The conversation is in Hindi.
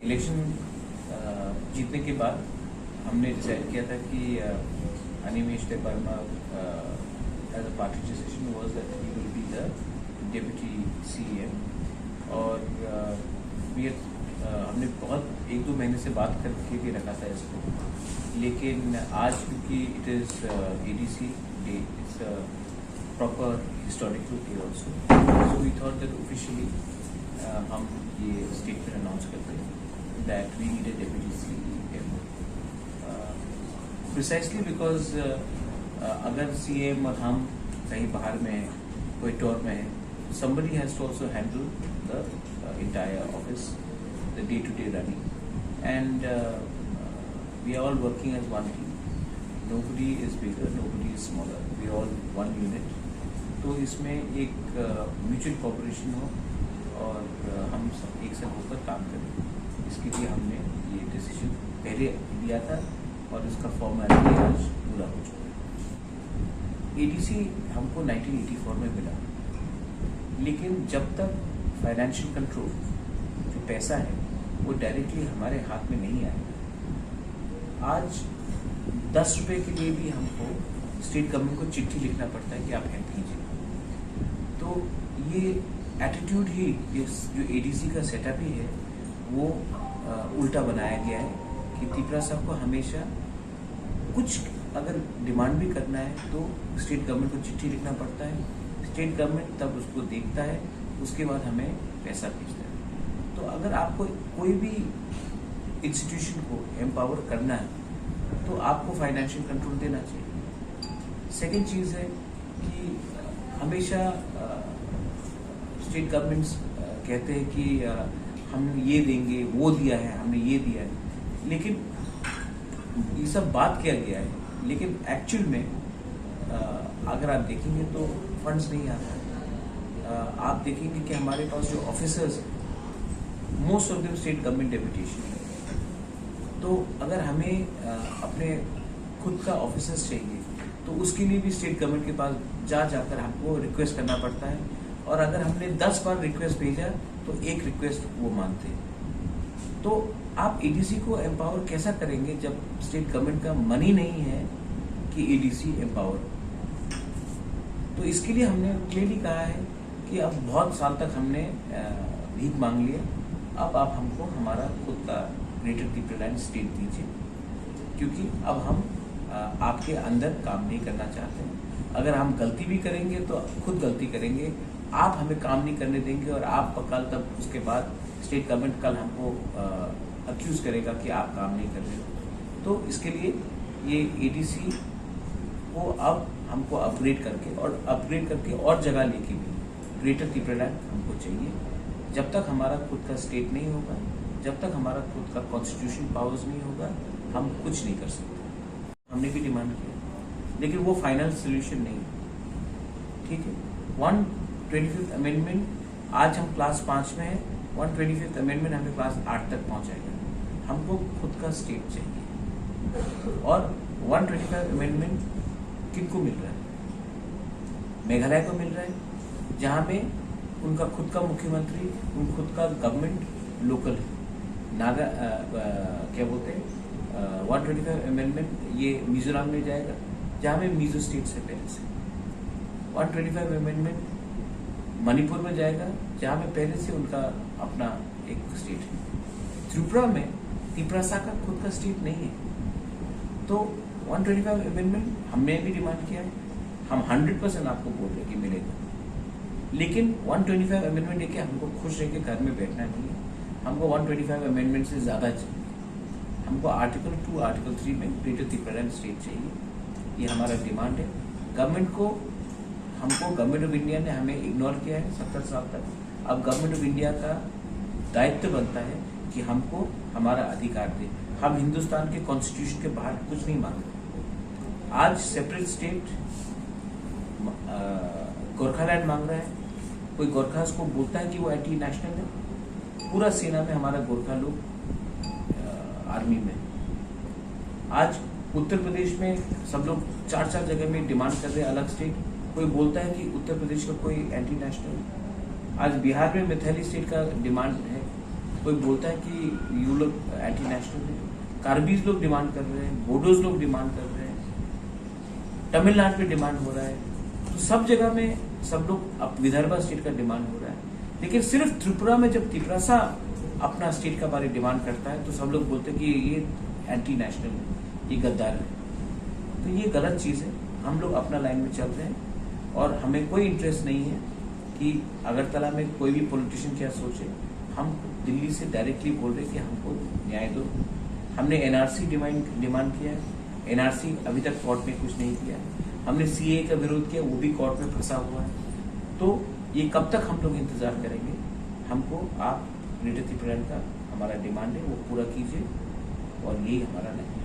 इलेक्शन जीतने के बाद हमने डिसाइड किया था कि Animesh Verma as a party decision was that he will be the deputy CM. और हमने बहुत एक दो महीने से बात करके भी रखा था इसको, लेकिन आज क्योंकि it is ADC day, it's proper historical day also, so we thought that officially हम ये स्टेटमेंट अनाउंस करते हैं that we need a deputy CM, precisely because अगर CM और हम कहीं बाहर में हैं, कोई टूर में है, somebody has to also handle the entire office, the day-to-day running, and we are all working as one team. Nobody is bigger, nobody is smaller. We are all one unit. तो इसमें एक म्यूचुअल कोऑपरेशन हो और हम सब एक साथ होकर काम करें, इसके लिए हमने ये डिसीजन पहले लिया था और इसका फॉर्मेलिटी आज पूरा हो चुका है। एडीसी हमको 1984 में मिला, लेकिन जब तक फाइनेंशियल कंट्रोल जो पैसा है वो डायरेक्टली हमारे हाथ में नहीं आएगा। आज 10 रुपये के लिए भी हमको स्टेट गवर्नमेंट को चिट्ठी लिखना पड़ता है कि आप हेल्प कीजिए। तो ये एटीट्यूड ही इस जो एडीसी का सेटअप ही है वो उल्टा बनाया गया है कि त्रिपुरा साहब को हमेशा कुछ अगर डिमांड भी करना है तो स्टेट गवर्नमेंट को चिट्ठी लिखना पड़ता है, स्टेट गवर्नमेंट तब उसको देखता है, उसके बाद हमें पैसा भेजता है। तो अगर आपको कोई भी इंस्टीट्यूशन को एम्पावर करना है तो आपको फाइनेंशियल कंट्रोल देना चाहिए। सेकेंड चीज़ है कि हमेशा स्टेट गवर्नमेंट्स कहते हैं कि हम ये देंगे, वो दिया है, हमने ये दिया है, लेकिन ये सब बात किया गया है, लेकिन एक्चुअल में अगर आप देखेंगे तो फंड्स नहीं आता है। आप देखेंगे कि हमारे पास जो officers most of them state government deputation है। तो अगर हमें अपने खुद का ऑफिसर्स चाहिए तो उसके लिए भी स्टेट गवर्नमेंट के पास जाकर हमको रिक्वेस्ट करना पड़ता है, और अगर हमने 10 बार रिक्वेस्ट भेजा तो एक रिक्वेस्ट वो मानते हैं। तो आप एडीसी को एम्पावर कैसा करेंगे जब स्टेट गवर्नमेंट का मनी नहीं है कि एडीसी एम्पावर। तो इसके लिए हमने क्लियरली कहा है कि अब बहुत साल तक हमने भीख मांग लिया, अब आप हमको हमारा खुद का ग्रेटर त्रिपुरा स्टेट दीजिए, क्योंकि अब हम आपके अंदर काम नहीं करना चाहते हैं। अगर हम गलती भी करेंगे तो खुद गलती करेंगे, आप हमें काम नहीं करने देंगे और आप कल तब उसके बाद स्टेट गवर्नमेंट कल हमको अक्यूज करेगा कि आप काम नहीं कर रहे हो। तो इसके लिए ये एडीसी को अब हमको अपग्रेड करके और जगह लेके भी ग्रेटर त्रिपुरा हमको चाहिए। जब तक हमारा खुद का स्टेट नहीं होगा, जब तक हमारा खुद का कॉन्स्टिट्यूशन पावर्स नहीं होगा, हम कुछ नहीं कर सकते। हमने भी डिमांड किया, लेकिन वो फाइनल सोल्यूशन नहीं है। ठीक है, 125th अमेंडमेंट, आज हम क्लास 5 में हैं, 125th अमेंडमेंट हमें क्लास 8 तक पहुंचाएगा। हमको खुद का स्टेट चाहिए। और 125 अमेंडमेंट किनको मिल रहा है? मेघालय को मिल रहा है, जहां में उनका खुद का मुख्यमंत्री, उन खुद का गवर्नमेंट लोकल है। क्या बोलते हैं 125 अमेंडमेंट ये मिजोरम में जाएगा, जहां में मिजो स्टेट से पहले से। 125 अमेंडमेंट मणिपुर में जाएगा, जहां में पहले से उनका अपना एक स्टेट है। त्रिपुरा में त्रिपुरा का खुद का स्टेट नहीं है। तो 125 अमेंडमेंट हमने भी डिमांड किया है, हम 100% आपको बोल रहे कि मिलेगा, लेकिन 125 अमेंडमेंट लेके हमको खुश रह के घर में बैठना नहीं है। हमको 125 अमेंडमेंट से ज़्यादा चाहिए। हमको आर्टिकल 2, आर्टिकल 3 में ग्रेटर त्रिपुरा स्टेट चाहिए। ये हमारा डिमांड है। हमको गवर्नमेंट ऑफ इंडिया ने हमें इग्नोर किया है 70 साल तक। अब गवर्नमेंट ऑफ इंडिया का दायित्व बनता है कि हमको हमारा अधिकार दे। हम हिंदुस्तान के कॉन्स्टिट्यूशन के बाहर कुछ नहीं मांगते। आज सेपरेट स्टेट गोरखालैंड मांग रहा है, कोई गोरखास को बोलता है कि वो एंटी नेशनल है। पूरा सेना में हमारा गोरखा लोग आर्मी में। आज उत्तर प्रदेश में सब लोग 4 जगह में डिमांड कर रहे हैं अलग स्टेट। कोई बोलता है कि उत्तर प्रदेश का कोई एंटी नेशनल। आज बिहार में मैथिली स्टेट का डिमांड है, कोई बोलता है कि यू लोग एंटी नेशनल है, कार्बीज लोग डिमांड कर रहे हैं, बोडोज लोग डिमांड कर रहे हैं, तमिलनाडु में डिमांड हो रहा है, तो सब जगह में सब लोग अब विदर्भा स्टेट का डिमांड हो रहा है। लेकिन सिर्फ त्रिपुरा में जब तिपरासा अपना स्टेट का बारे डिमांड करता है तो सब लोग बोलते हैं कि ये एंटी नेशनल है, ये गद्दार है। तो ये गलत चीज है। हम लोग अपना लाइन में चल रहे हैं और हमें कोई इंटरेस्ट नहीं है कि अगरतला में कोई भी पॉलिटिशियन क्या सोचे। हम दिल्ली से डायरेक्टली बोल रहे कि हमको न्याय दो। हमने एनआरसी डिमांड किया है, एनआरसी अभी तक कोर्ट में कुछ नहीं किया है। हमने सीए का विरोध किया, वो भी कोर्ट में फंसा हुआ है। तो ये कब तक हम लोग इंतजार करेंगे? हमको आप ग्रेटर त्रिपुरा का हमारा डिमांड है वो पूरा कीजिए और यही हमारा नहीं है।